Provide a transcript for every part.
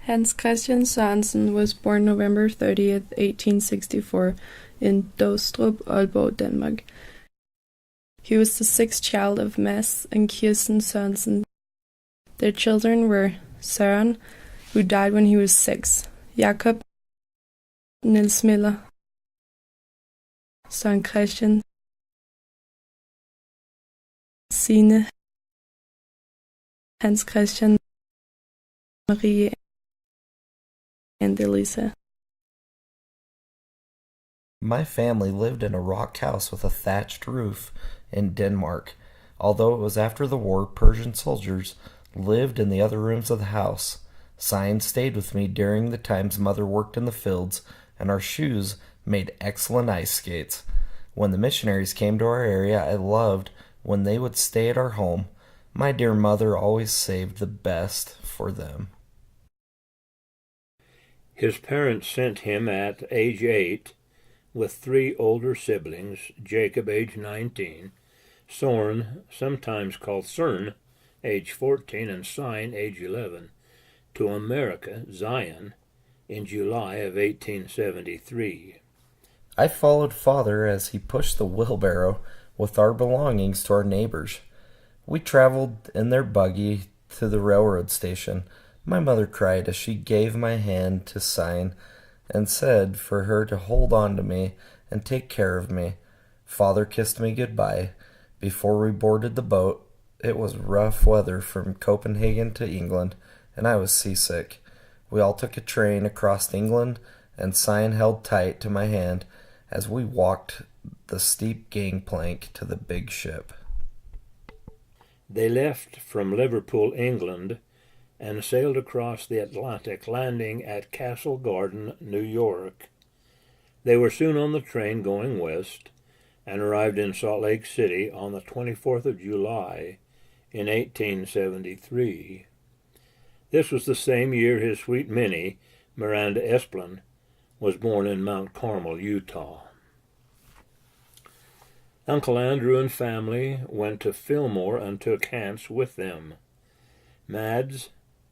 Hans Christian Sorensen was born November 30th, 1864, in Dostrup, Aalborg, Denmark. He was the sixth child of Mads and Kirsten Sorensen. Their children were Søren, who died when he was 6, Jakob, Niels Miller, Søren Christian, Signe, Hans Christian, Marie, and Elisa. My family lived in a rock house with a thatched roof in Denmark. Although it was after the war, Persian soldiers lived in the other rooms of the house. Signs stayed with me during the times Mother worked in the fields, and our shoes made excellent ice skates. When the missionaries came to our area, I loved when they would stay at our home. My dear mother always saved the best for them. His parents sent him at age 8 with 3 older siblings, Jacob, age 19, Soren, sometimes called Cern, age 14, and Sign, age 11, to America, Zion, in July of 1873. I followed Father as he pushed the wheelbarrow with our belongings to our neighbors. We traveled in their buggy to the railroad station. My mother cried as she gave my hand to Sign and said for her to hold on to me and take care of me. Father kissed me goodbye. Before we boarded the boat, it was rough weather from Copenhagen to England, and I was seasick. We all took a train across England, and Sign held tight to my hand as we walked the steep gangplank to the big ship. They left from Liverpool, England, and sailed across the Atlantic, landing at Castle Garden, New York. They were soon on the train going west, and arrived in Salt Lake City on the 24th of July in 1873. This was the same year his sweet Minnie, Miranda Esplin, was born in Mount Carmel, Utah. Uncle Andrew and family went to Fillmore and took Hans with them. Mads,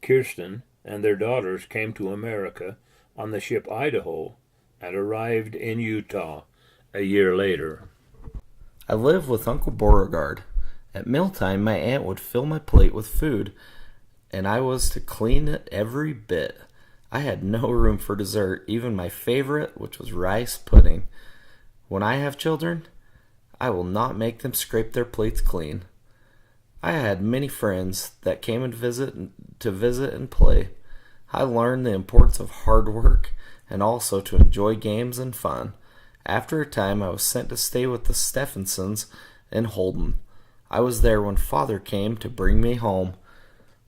Kirsten, and their daughters came to America on the ship Idaho and arrived in Utah a year later. I lived with Uncle Beauregard. At mealtime, my aunt would fill my plate with food, and I was to clean it every bit. I had no room for dessert, even my favorite, which was rice pudding. When I have children, I will not make them scrape their plates clean. I had many friends that came and visit and play. I learned the importance of hard work and also to enjoy games and fun. After a time, I was sent to stay with the Stephensons in Holden. I was there when Father came to bring me home.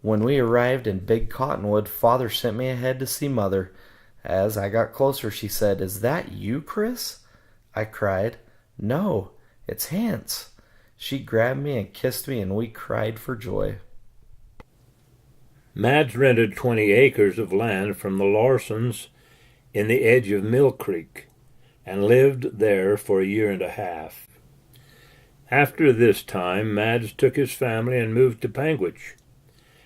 When we arrived in Big Cottonwood, Father sent me ahead to see Mother. As I got closer, she said, "Is that you, Chris?" I cried, "No, it's Hans." She grabbed me and kissed me, and we cried for joy. Mads rented 20 acres of land from the Larsons in the edge of Mill Creek and lived there for a year and a half. After this time, Mads took his family and moved to Panguitch.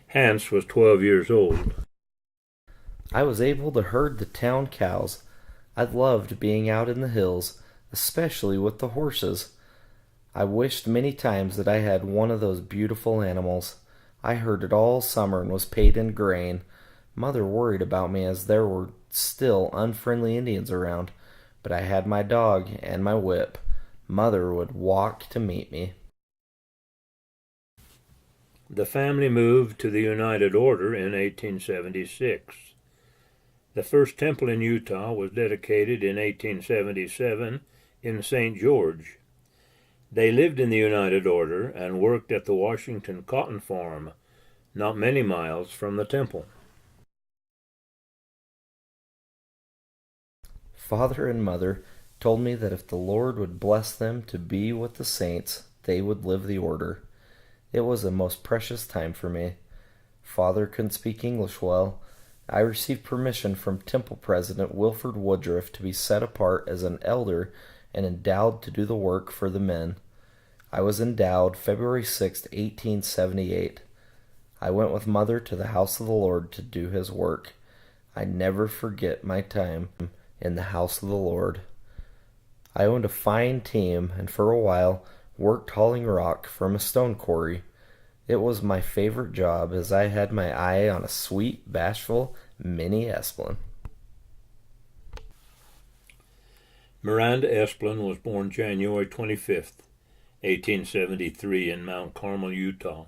Hans was 12 years old. I was able to herd the town cows. I loved being out in the hills, especially with the horses. I wished many times that I had one of those beautiful animals. I herded all summer and was paid in grain. Mother worried about me as there were still unfriendly Indians around, but I had my dog and my whip. Mother would walk to meet me. The family moved to the United Order in 1876. The first temple in Utah was dedicated in 1877 in St. George. They lived in the United Order and worked at the Washington Cotton Farm, not many miles from the temple. Father and Mother told me that if the Lord would bless them to be with the saints, they would live the order. It was a most precious time for me. Father couldn't speak English well. I received permission from Temple President Wilford Woodruff to be set apart as an elder and endowed to do the work for the men. I was endowed February 6, 1878. I went with Mother to the house of the Lord to do his work. I never forget my time in the house of the Lord. I owned a fine team and for a while worked hauling rock from a stone quarry. It was my favorite job as I had my eye on a sweet, bashful mini Esplin. Miranda Esplin was born January 25th, 1873 in Mount Carmel, Utah.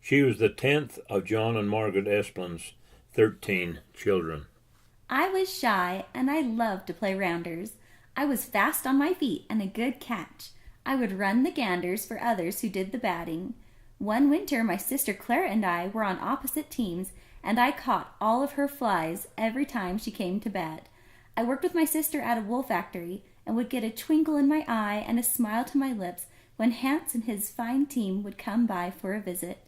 She was the 10th of John and Margaret Esplin's 13 children. I was shy and I loved to play rounders. I was fast on my feet and a good catch. I would run the ganders for others who did the batting. One winter my sister Clara and I were on opposite teams and I caught all of her flies every time she came to bat. I worked with my sister at a wool factory and would get a twinkle in my eye and a smile to my lips when Hans and his fine team would come by for a visit.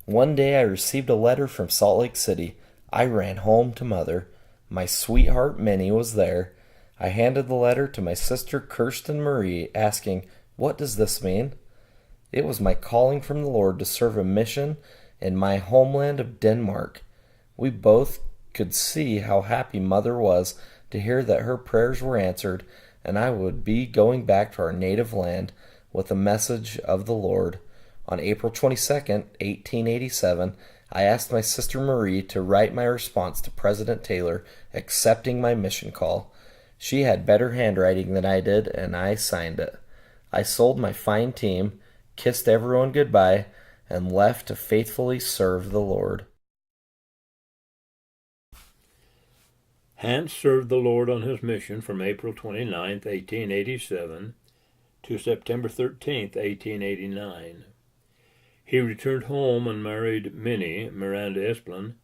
One day I received a letter from Salt Lake City. I ran home to Mother. My sweetheart Minnie was there. I handed the letter to my sister Kirsten Marie, asking, "What does this mean?" It was my calling from the Lord to serve a mission in my homeland of Denmark. We both could see how happy Mother was to hear that her prayers were answered, and I would be going back to our native land with a message of the Lord. On April 22nd, 1887, I asked my sister Marie to write my response to President Taylor accepting my mission call. She had better handwriting than I did, and I signed it. I sold my fine team, kissed everyone goodbye, and left to faithfully serve the Lord. Hans served the Lord on his mission from April 29, 1887 to September 13, 1889. He returned home and married Minnie, Miranda Esplin,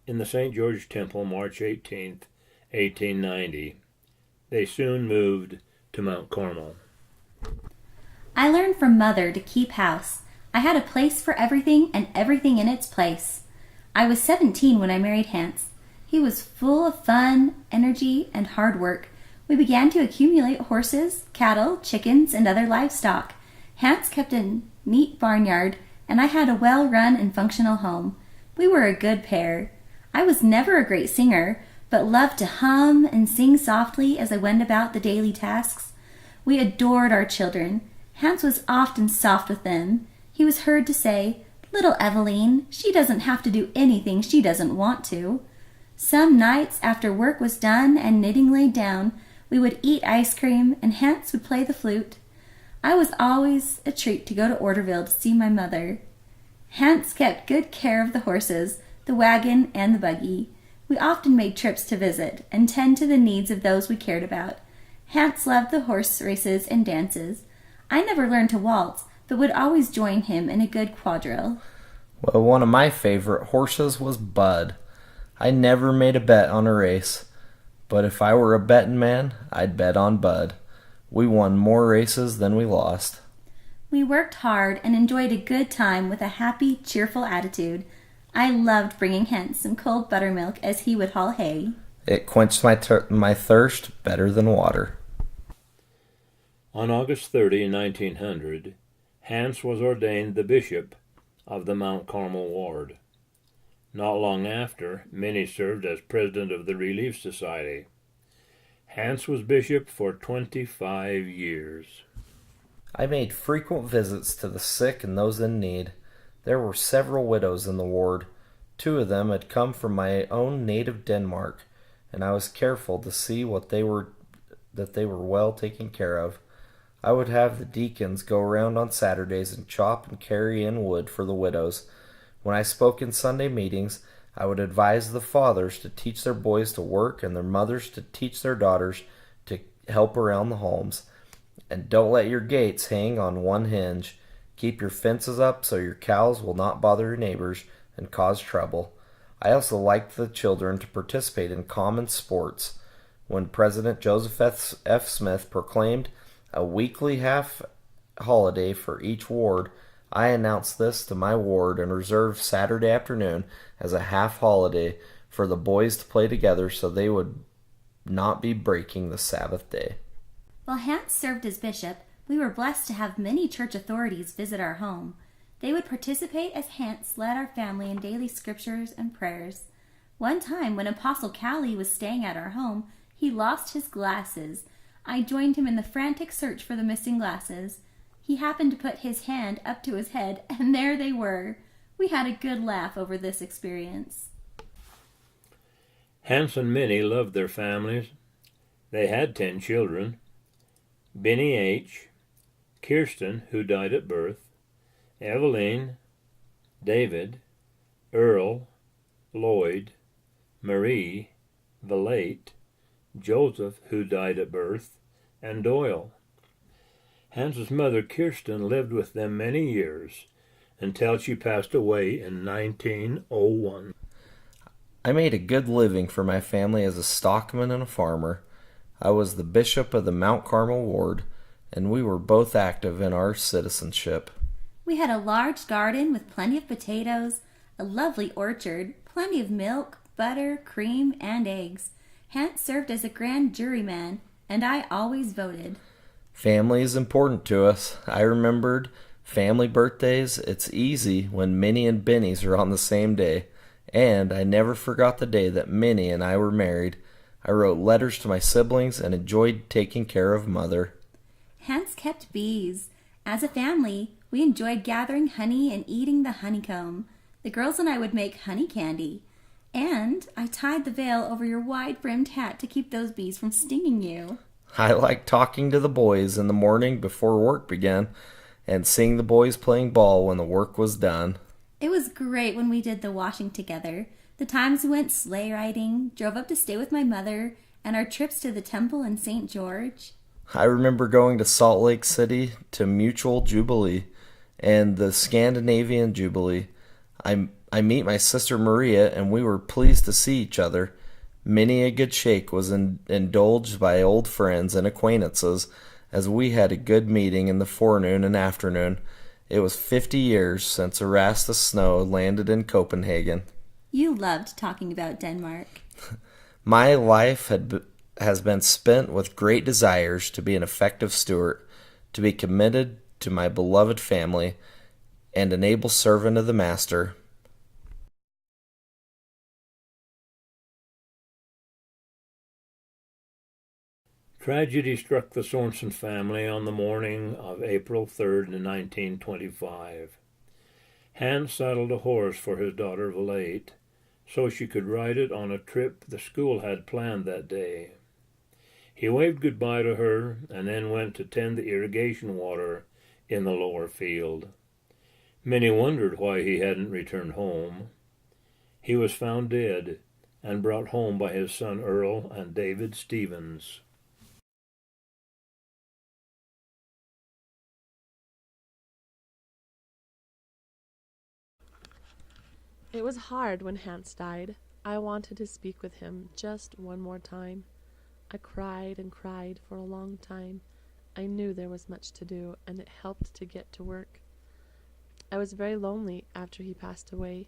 in the St. George Temple March 18, 1890. They soon moved to Mount Carmel. I learned from Mother to keep house. I had a place for everything and everything in its place. I was 17 when I married Hans. He was full of fun, energy, and hard work. We began to accumulate horses, cattle, chickens, and other livestock. Hans kept a neat barnyard, and I had a well-run and functional home. We were a good pair. I was never a great singer, but loved to hum and sing softly as I went about the daily tasks. We adored our children. Hans was often soft with them. He was heard to say, "Little Eveline, she doesn't have to do anything she doesn't want to." Some nights, after work was done and knitting laid down, we would eat ice cream and Hans would play the flute. I was always a treat to go to Orderville to see my mother. Hans kept good care of the horses, the wagon, and the buggy. We often made trips to visit and tend to the needs of those we cared about. Hans loved the horse races and dances. I never learned to waltz, but would always join him in a good quadrille. Well, one of my favorite horses was Bud. I never made a bet on a race, but if I were a betting man, I'd bet on Bud. We won more races than we lost. We worked hard and enjoyed a good time with a happy, cheerful attitude. I loved bringing Hans some cold buttermilk as he would haul hay. It quenched my thirst better than water. On August 30, 1900, Hans was ordained the bishop of the Mount Carmel ward. Not long after, Minnie served as president of the Relief Society. Hans was bishop for 25 years. I made frequent visits to the sick and those in need. There were several widows in the ward. 2 of them had come from my own native Denmark, and I was careful to see that they were well taken care of. I would have the deacons go around on Saturdays and chop and carry in wood for the widows. When I spoke in Sunday meetings, I would advise the fathers to teach their boys to work and their mothers to teach their daughters to help around the homes. And don't let your gates hang on one hinge. Keep your fences up so your cows will not bother your neighbors and cause trouble. I also liked the children to participate in common sports. When President Joseph F. Smith proclaimed a weekly half holiday for each ward, I announced this to my ward and reserved Saturday afternoon as a half holiday for the boys to play together so they would not be breaking the Sabbath day. While Hans served as bishop, we were blessed to have many church authorities visit our home. They would participate as Hans led our family in daily scriptures and prayers. One time, when Apostle Callie was staying at our home, he lost his glasses. I joined him in the frantic search for the missing glasses. He happened to put his hand up to his head, and there they were. We had a good laugh over this experience. Hans and Minnie loved their families. They had 10 children. Benny H., Kirsten, who died at birth, Eveline, David, Earl, Lloyd, Marie, Valate, Joseph, who died at birth, and Doyle. Hans's mother, Kirsten, lived with them many years until she passed away in 1901. I made a good living for my family as a stockman and a farmer. I was the bishop of the Mount Carmel ward, and we were both active in our citizenship. We had a large garden with plenty of potatoes, a lovely orchard, plenty of milk, butter, cream, and eggs. Hans served as a grand juryman, and I always voted. Family is important to us. I remembered family birthdays. It's easy when Minnie and Benny's are on the same day. And I never forgot the day that Minnie and I were married. I wrote letters to my siblings and enjoyed taking care of Mother. Hans kept bees. As a family, we enjoyed gathering honey and eating the honeycomb. The girls and I would make honey candy. And I tied the veil over your wide-brimmed hat to keep those bees from stinging you. I liked talking to the boys in the morning before work began and seeing the boys playing ball when the work was done. It was great when we did the washing together. The times we went sleigh riding, drove up to stay with my mother, and our trips to the temple in St. George. I remember going to Salt Lake City to Mutual Jubilee and the Scandinavian Jubilee. I meet my sister Maria, and we were pleased to see each other. Many a good shake was indulged by old friends and acquaintances, as we had a good meeting in the forenoon and afternoon. It was 50 years since Erastus Snow landed in Copenhagen. You loved talking about Denmark. My life has been spent with great desires to be an effective steward, to be committed to my beloved family, and an able servant of the Master. Tragedy struck the Sorensen family on the morning of April 3rd, 1925. Hans saddled a horse for his daughter Valate, so she could ride it on a trip the school had planned that day. He waved goodbye to her and then went to tend the irrigation water in the lower field. Many wondered why he hadn't returned home. He was found dead and brought home by his son Earl and David Stevens. It was hard when Hans died. I wanted to speak with him just one more time. I cried and cried for a long time. I knew there was much to do, and it helped to get to work. I was very lonely after he passed away,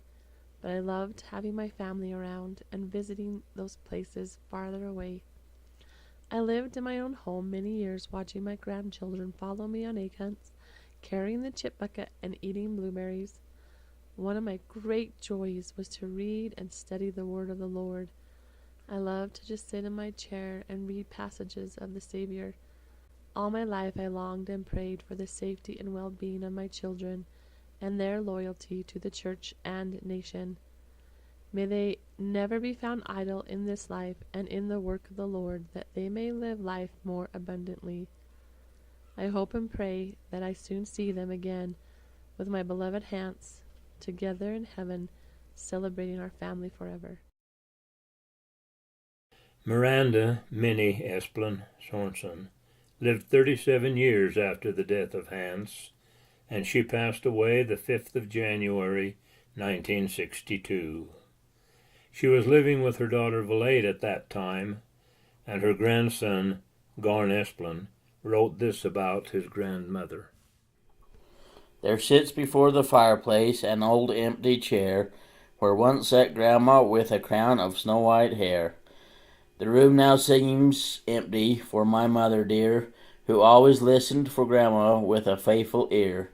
but I loved having my family around and visiting those places farther away. I lived in my own home many years, watching my grandchildren follow me on egg hunts, carrying the chip bucket, and eating blueberries. One of my great joys was to read and study the word of the Lord. I loved to just sit in my chair and read passages of the Savior. All my life I longed and prayed for the safety and well-being of my children and their loyalty to the church and nation. May they never be found idle in this life and in the work of the Lord, that they may live life more abundantly. I hope and pray that I soon see them again with my beloved Hans, together in heaven, celebrating our family forever. Miranda Minnie Esplin Sorensen lived 37 years after the death of Hans, and she passed away the 5th of January, 1962. She was living with her daughter Valate at that time, and her grandson, Garn Esplin, wrote this about his grandmother. There sits before the fireplace an old empty chair, where once sat Grandma with a crown of snow-white hair. The room now seems empty for my mother dear, who always listened for Grandma with a faithful ear.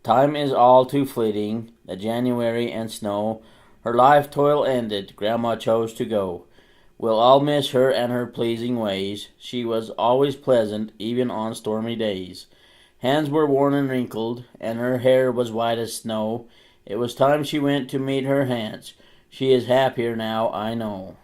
Time is all too fleeting, the January and snow. Her life toil ended, Grandma chose to go. We'll all miss her and her pleasing ways. She was always pleasant, even on stormy days. Hands were worn and wrinkled, and her hair was white as snow. It was time she went to meet her aunts. She is happier now, I know.